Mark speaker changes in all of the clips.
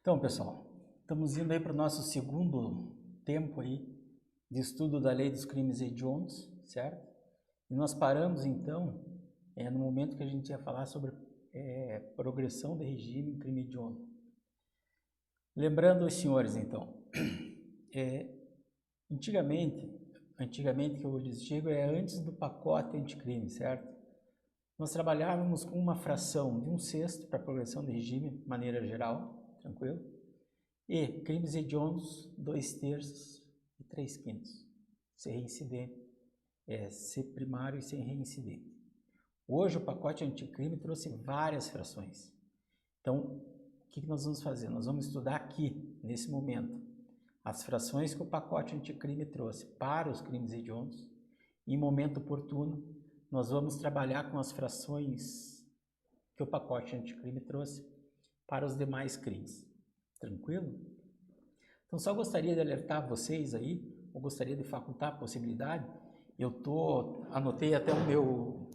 Speaker 1: Então, pessoal, estamos indo aí para o nosso segundo tempo aí de estudo da lei dos crimes hediondos, certo? E nós paramos, então, no momento que a gente ia falar sobre progressão de regime em crime hediondo. Lembrando os senhores, então, antigamente que eu lhes digo, antes do pacote anticrime, certo? Nós trabalhávamos com uma fração de 1/6 para progressão de regime, de maneira geral, tranquilo? E crimes hediondos, 2/3 e 3/5. Ser reincidente, ser primário e ser reincidente. Hoje o pacote anticrime trouxe várias frações. Então, o que nós vamos fazer? Nós vamos estudar aqui, nesse momento, as frações que o pacote anticrime trouxe para os crimes hediondos. Em momento oportuno, nós vamos trabalhar com as frações que o pacote anticrime trouxe para os demais crimes. Tranquilo? Então, só gostaria de alertar vocês aí, ou gostaria de facultar a possibilidade. Anotei até o meu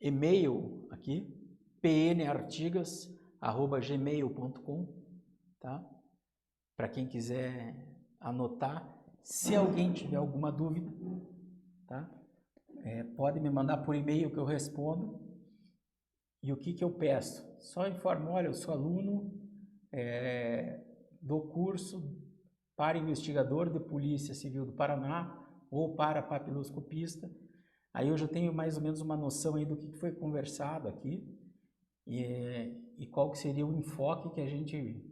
Speaker 1: e-mail aqui, pnartigas@gmail.com, tá? Para quem quiser anotar, se alguém tiver alguma dúvida, tá? Pode me mandar por e-mail que eu respondo. E o que eu peço? Só informo, olha, eu sou aluno do curso para investigador de Polícia Civil do Paraná ou para papiloscopista. Aí eu já tenho mais ou menos uma noção aí do que foi conversado aqui e qual que seria o enfoque que a gente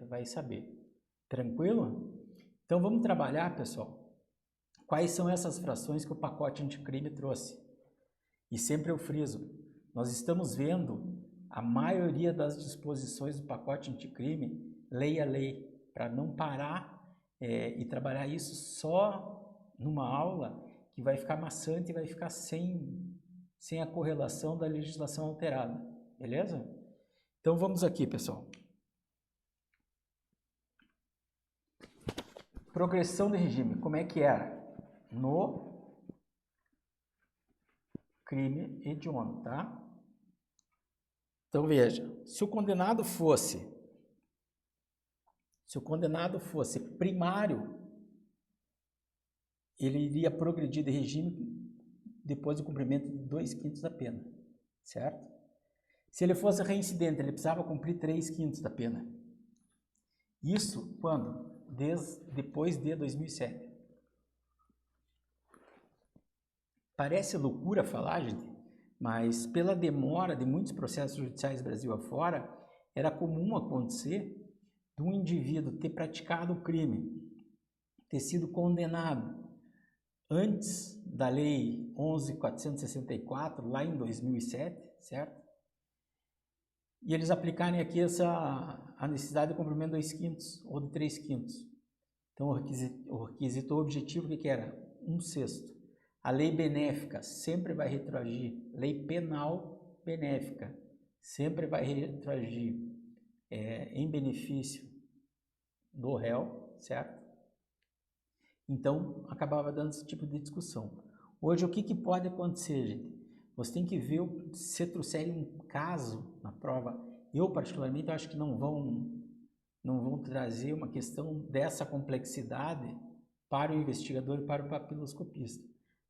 Speaker 1: vai saber. Tranquilo? Então vamos trabalhar, pessoal. Quais são essas frações que o pacote anticrime trouxe? E sempre eu friso, nós estamos vendo a maioria das disposições do pacote anticrime, lei a lei, para não parar e trabalhar isso só numa aula que vai ficar maçante e vai ficar sem a correlação da legislação alterada, beleza? Então vamos aqui, pessoal. Progressão de regime, como é que era? No crime hediondo, tá? Então veja, se o condenado fosse primário, ele iria progredir de regime depois do cumprimento de 2/5 da pena, certo? Se ele fosse reincidente, ele precisava cumprir 3/5 da pena. Isso quando? Depois de 2007. Parece loucura falar, gente, mas pela demora de muitos processos judiciais Brasil afora, era comum acontecer de um indivíduo ter praticado o crime, ter sido condenado antes da Lei 11.464, lá em 2007, certo? E eles aplicarem aqui a necessidade de cumprimento de 2/5 ou de 3/5. Então, o requisito objetivo, o que era? 1/6. A lei benéfica sempre vai retroagir. Lei penal benéfica sempre vai retroagir em benefício do réu, certo? Então, acabava dando esse tipo de discussão. Hoje, o que pode acontecer, gente? Você tem que ver se trouxerem um caso na prova. Eu, particularmente, acho que não vão trazer uma questão dessa complexidade para o investigador e para o papiloscopista.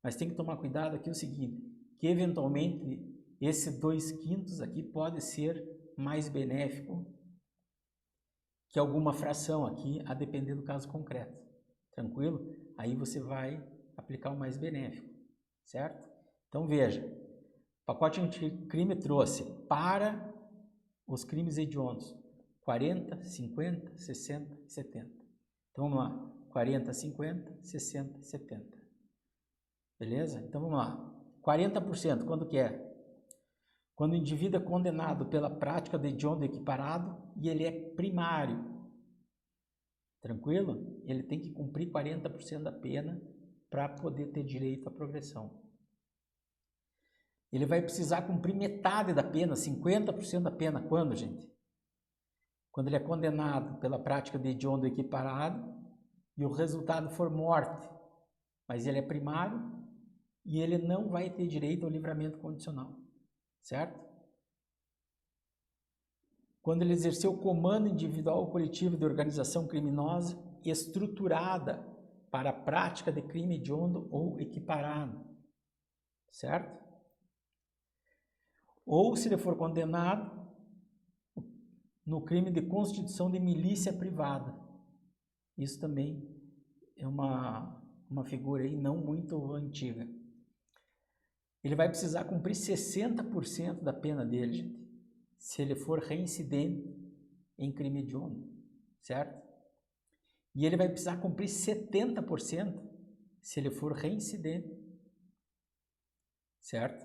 Speaker 1: Mas tem que tomar cuidado aqui o seguinte, que eventualmente esse 2/5 aqui pode ser mais benéfico que alguma fração aqui, a depender do caso concreto. Tranquilo? Aí você vai aplicar o mais benéfico, certo? Então veja, o pacote anticrime trouxe para os crimes hediondos 40, 50, 60 e 70. Então vamos lá, 40, 50, 60 e 70. Beleza? Então vamos lá. 40%, quando que é? Quando o indivíduo é condenado pela prática de hediondo equiparado e ele é primário. Tranquilo? Ele tem que cumprir 40% da pena para poder ter direito à progressão. Ele vai precisar cumprir metade da pena, 50% da pena. Quando, gente? Quando ele é condenado pela prática de hediondo equiparado e o resultado for morte, mas ele é primário e ele não vai ter direito ao livramento condicional, certo? quando ele exerceu comando individual ou coletivo de organização criminosa estruturada para a prática de crime hediondo ou equiparado, certo? Ou se ele for condenado no crime de constituição de milícia privada. Isso também é uma figura aí não muito antiga. Ele vai precisar cumprir 60% da pena dele, gente, se ele for reincidente em crime hediondo, certo? E ele vai precisar cumprir 70% se ele for reincidente, certo?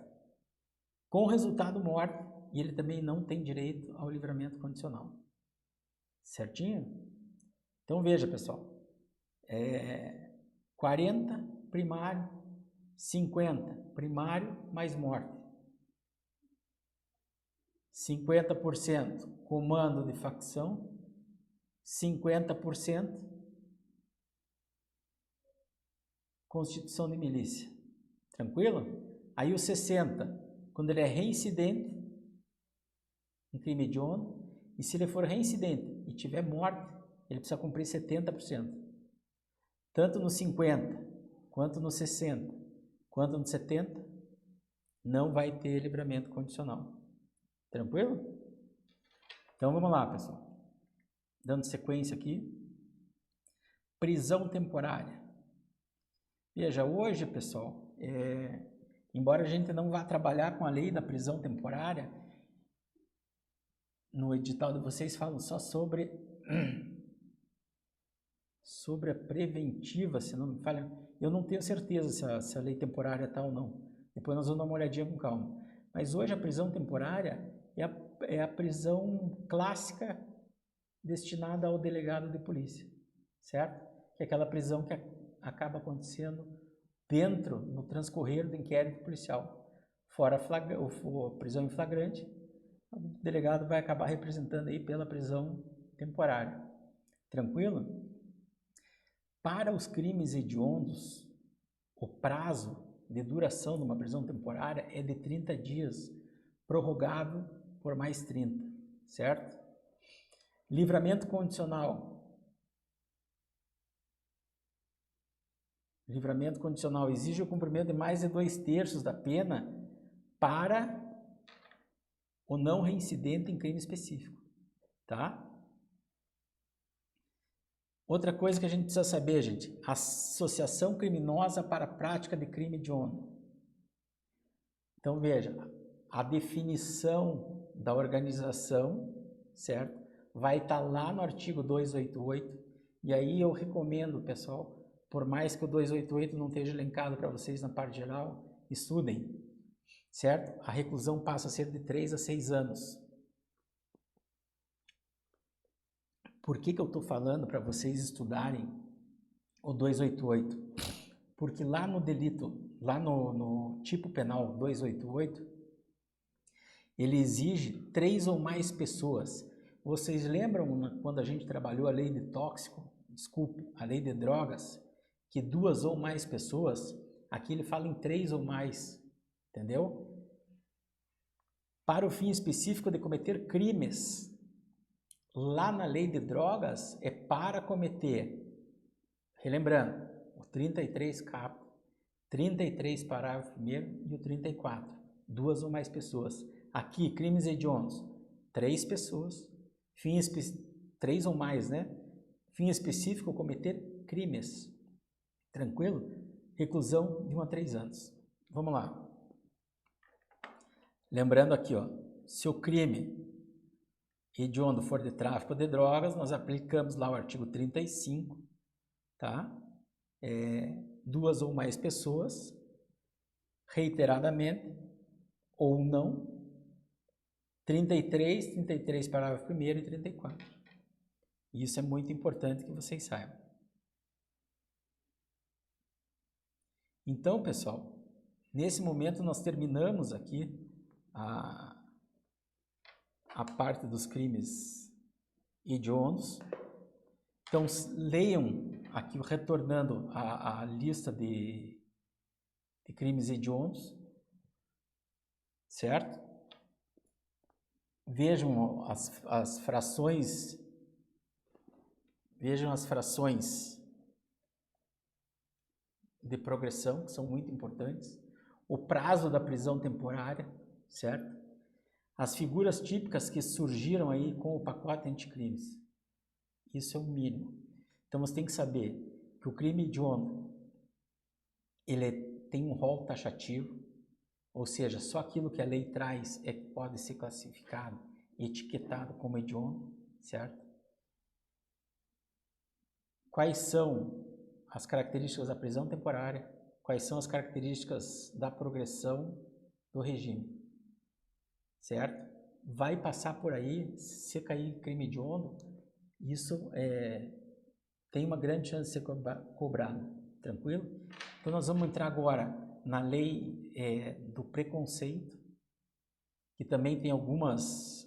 Speaker 1: Com resultado morte, e ele também não tem direito ao livramento condicional. Certinho? Então veja, pessoal, 40 primário, 50 primário mais morte. 50% comando de facção, 50% constituição de milícia. Tranquilo? Aí o 60, quando ele é reincidente em crime hediondo, e se ele for reincidente e tiver morte, ele precisa cumprir 70%. Tanto no 50, quanto no 60, quanto no 70, não vai ter livramento condicional. Tranquilo? Então vamos lá, pessoal. Dando sequência aqui. Prisão temporária. Veja, hoje, pessoal, embora a gente não vá trabalhar com a lei da prisão temporária, no edital de vocês falam só sobre a preventiva, se não me falha. Eu não tenho certeza se a lei temporária está ou não. Depois nós vamos dar uma olhadinha com calma. Mas hoje a prisão temporária é a prisão clássica destinada ao delegado de polícia, certo? Que é aquela prisão que acaba acontecendo no transcorrer do inquérito policial. Fora a prisão em flagrante, o delegado vai acabar representando aí pela prisão temporária. Tranquilo? Para os crimes hediondos, o prazo de duração de uma prisão temporária é de 30 dias, prorrogável por mais 30, certo? Livramento condicional. Livramento condicional exige o cumprimento de mais de 2/3 da pena para o não reincidente em crime específico, tá? Outra coisa que a gente precisa saber, gente, associação criminosa para a prática de crime hediondo. Então, veja, a definição da organização, certo? Vai estar lá no artigo 288, e aí eu recomendo, pessoal, por mais que o 288 não esteja elencado para vocês na parte geral, estudem, certo? A reclusão passa a ser de 3 a 6 anos. Por que eu estou falando para vocês estudarem o 288? Porque lá no delito, lá no tipo penal 288, ele exige 3 ou mais pessoas. Vocês lembram quando a gente trabalhou a lei de a lei de drogas, que 2 ou mais pessoas, aqui ele fala em 3 ou mais, entendeu? Para o fim específico de cometer crimes, lá na lei de drogas é para cometer, relembrando, o 33 caput, 33 parágrafo 1º e o 34, 2 ou mais pessoas. Aqui, crimes hediondos, 3 pessoas, 3 ou mais, né? Fim específico, cometer crimes. Tranquilo? Reclusão de 1 a 3 anos. Vamos lá. Lembrando aqui, ó, se o crime hediondo for de tráfico de drogas, nós aplicamos lá o artigo 35, tá? 2 ou mais pessoas, reiteradamente, ou não, 33 parágrafo 1º e 34. Isso é muito importante que vocês saibam. Então, pessoal, nesse momento nós terminamos aqui a parte dos crimes hediondos. Então, leiam aqui, retornando a lista de crimes hediondos, certo? vejam as frações, de progressão, que são muito importantes, o prazo da prisão temporária, certo? As figuras típicas que surgiram aí com o pacote anticrimes. Isso é o mínimo. Então você tem que saber que o crime hediondo, ele tem um rol taxativo, ou seja, só aquilo que a lei traz é que pode ser classificado e etiquetado como hediondo, certo? Quais são as características da prisão temporária? Quais são as características da progressão do regime? Certo? Vai passar por aí, se cair crime hediondo, isso tem uma grande chance de ser cobrado, tranquilo? Então nós vamos entrar agora na lei do preconceito, que também tem algumas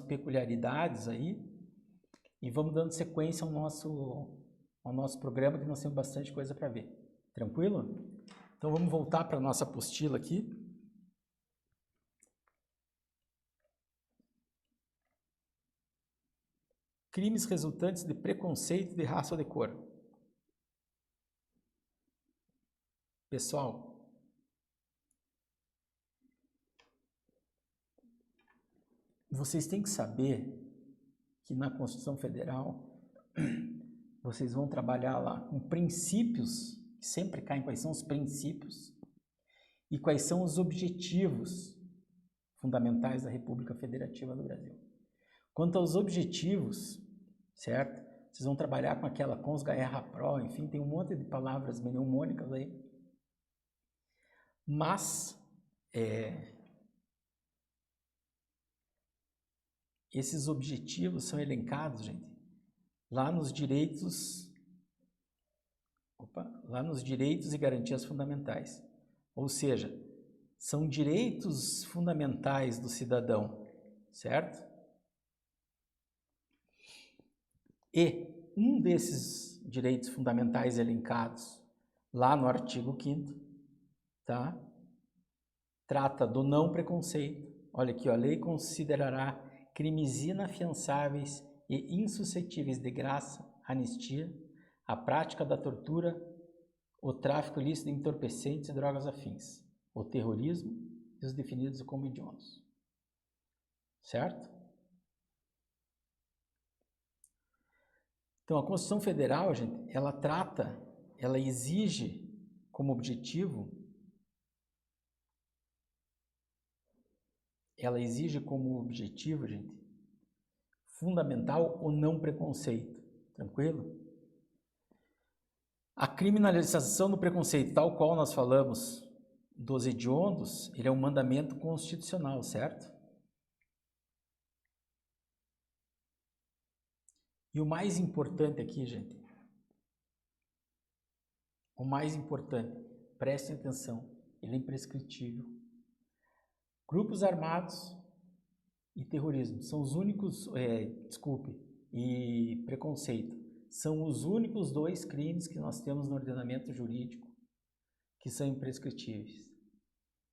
Speaker 1: peculiaridades aí, e vamos dando sequência ao nosso programa, que nós temos bastante coisa para ver. Tranquilo? Então vamos voltar para a nossa apostila aqui. Crimes resultantes de preconceito de raça ou de cor. Pessoal, vocês têm que saber que na Constituição Federal vocês vão trabalhar lá com princípios, que sempre caem quais são os princípios e quais são os objetivos fundamentais da República Federativa do Brasil. Quanto aos objetivos, certo? Vocês vão trabalhar com aquela cons gaerra pro, enfim, tem um monte de palavras mnemônicas aí. Mas esses objetivos são elencados, gente, lá nos direitos e garantias fundamentais. Ou seja, são direitos fundamentais do cidadão, certo? E um desses direitos fundamentais elencados lá no artigo 5º, tá? Trata do não preconceito. Olha aqui, ó, a lei considerará crimes inafiançáveis e insuscetíveis de graça, anistia, a prática da tortura, o tráfico ilícito de entorpecentes e drogas afins, o terrorismo e os definidos como hediondos. Certo? Então, a Constituição Federal, gente, ela exige como objetivo, gente, fundamental o não preconceito. Tranquilo? A criminalização do preconceito, tal qual nós falamos dos hediondos, ele é um mandamento constitucional, certo? E o mais importante aqui, gente, prestem atenção, ele é imprescritível. Grupos armados e terrorismo são os únicos, e preconceito, são os únicos dois crimes que nós temos no ordenamento jurídico que são imprescritíveis.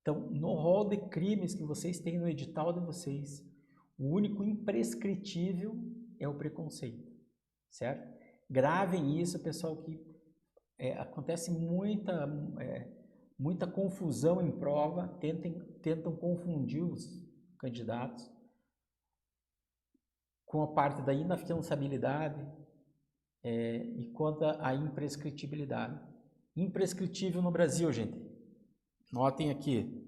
Speaker 1: Então, no rol de crimes que vocês têm no edital de vocês, o único imprescritível é o preconceito, certo? Gravem isso, pessoal, que acontece muita confusão em prova, tentam confundir os candidatos com a parte da inafiançabilidade e quanto à imprescritibilidade. Imprescritível no Brasil, gente. Notem aqui.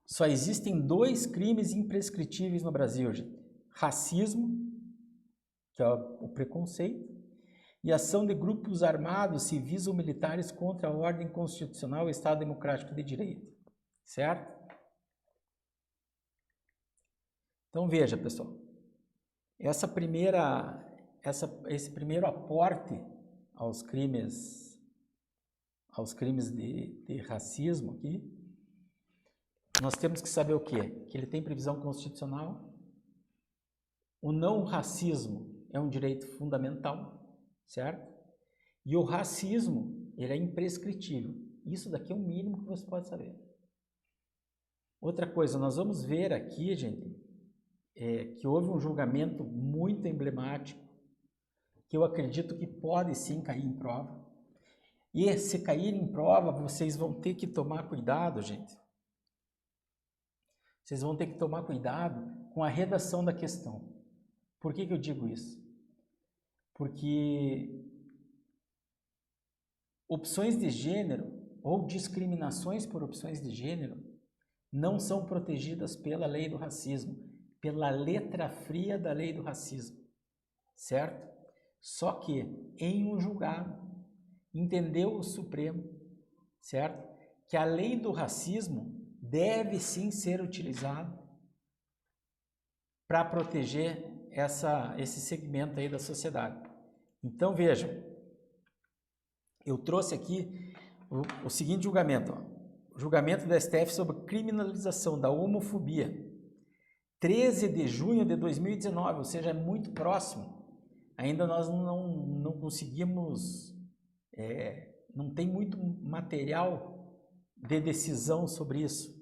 Speaker 1: Só existem 2 crimes imprescritíveis no Brasil, gente. Racismo, que é o preconceito, e ação de grupos armados, civis ou militares contra a ordem constitucional e o Estado Democrático de Direito. Certo? Então veja, pessoal. Esse primeiro aporte aos crimes de racismo aqui, nós temos que saber o quê? Que ele tem previsão constitucional, o não racismo é um direito fundamental, certo? E o racismo, ele é imprescritível. Isso daqui é o mínimo que você pode saber. Outra coisa, nós vamos ver aqui, gente, que houve um julgamento muito emblemático, que eu acredito que pode sim cair em prova. E se cair em prova, vocês vão ter que tomar cuidado, gente. Vocês vão ter que tomar cuidado com a redação da questão. Por que eu digo isso? Porque opções de gênero ou discriminações por opções de gênero não são protegidas pela lei do racismo, pela letra fria da lei do racismo, certo? Só que em um julgado entendeu o Supremo, certo? Que a lei do racismo deve sim ser utilizada para proteger esse segmento aí da sociedade. Então vejam, eu trouxe aqui o seguinte julgamento, ó. O julgamento da STF sobre criminalização da homofobia, 13 de junho de 2019, ou seja, é muito próximo. Ainda nós não conseguimos, não tem muito material de decisão sobre isso.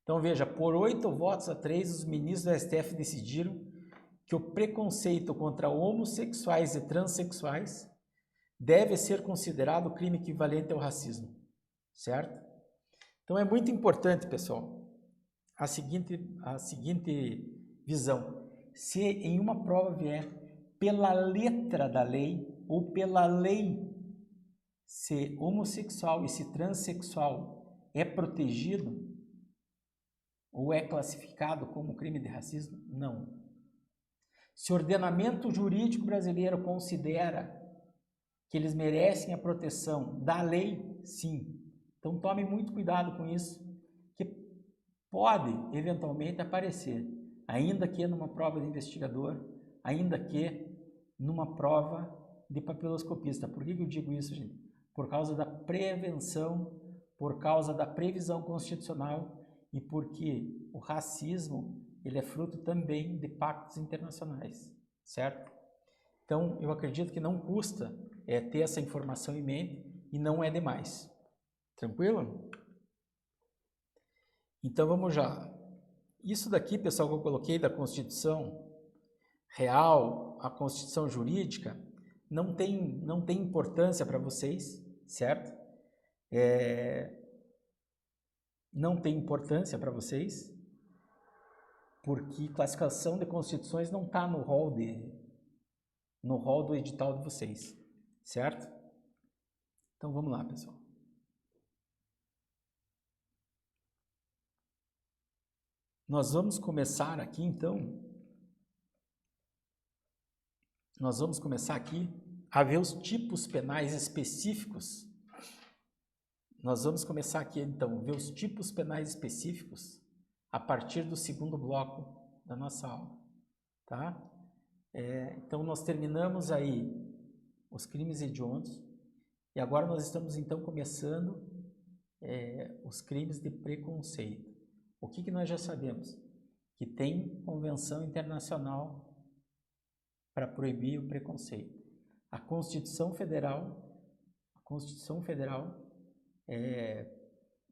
Speaker 1: Então veja, por 8 votos a 3, os ministros do STF decidiram que o preconceito contra homossexuais e transexuais deve ser considerado crime equivalente ao racismo, certo? Então é muito importante, pessoal, a seguinte visão. Se em uma prova vier pela letra da lei ou pela lei, se homossexual e se transexual é protegido ou é classificado como crime de racismo, não. Se o ordenamento jurídico brasileiro considera que eles merecem a proteção da lei, sim. Então tome muito cuidado com isso, que pode eventualmente aparecer, ainda que numa prova de investigador, ainda que numa prova de papiloscopista. Por que eu digo isso, gente? Por causa da prevenção, por causa da previsão constitucional e porque o racismo ele é fruto também de pactos internacionais, certo? Então eu acredito que não custa ter essa informação em mente e não é demais. Tranquilo? Então vamos já. Isso daqui, pessoal, que eu coloquei da Constituição real, a Constituição jurídica, não tem importância para vocês, certo? Não tem importância para vocês, porque classificação de constituições não está no rol do edital de vocês, certo? Então vamos lá, pessoal. Nós vamos começar aqui, então, a ver os tipos penais específicos. Nós vamos começar aqui, então, a ver os tipos penais específicos a partir do segundo bloco da nossa aula, tá? Então, nós terminamos aí os crimes hediondos e agora nós estamos, então, começando os crimes de preconceito. O que nós já sabemos? Que tem convenção internacional para proibir o preconceito. A Constituição Federal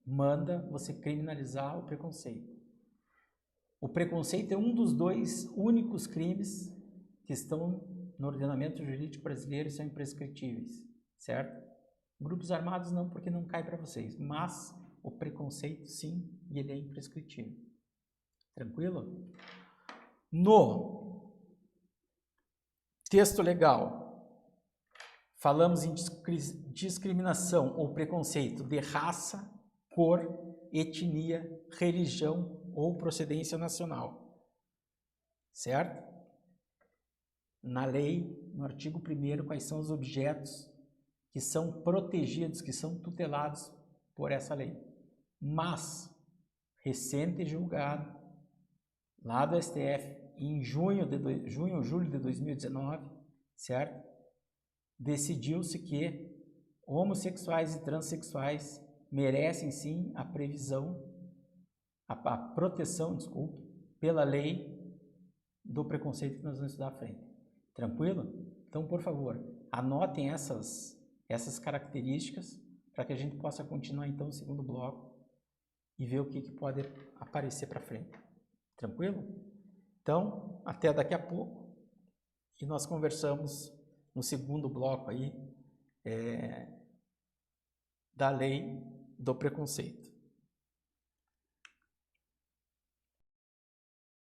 Speaker 1: manda você criminalizar o preconceito. O preconceito é um dos 2 únicos crimes que estão no ordenamento jurídico brasileiro e são imprescritíveis, certo? Grupos armados não, porque não cai para vocês, mas o preconceito sim, e ele é imprescritível. Tranquilo? No texto legal, falamos em discriminação ou preconceito de raça, cor, etnia, religião ou procedência nacional, certo? Na lei, no artigo 1º, quais são os objetos que são protegidos, que são tutelados por essa lei. Mas, recente julgado, lá do STF, em junho ou julho de 2019, certo? Decidiu-se que homossexuais e transexuais merecem sim a proteção, pela lei do preconceito que nós vamos estudar à frente. Tranquilo? Então, por favor, anotem essas características para que a gente possa continuar então o segundo bloco e ver o que pode aparecer para frente. Tranquilo? Então, até daqui a pouco. E nós conversamos no segundo bloco aí da lei do preconceito.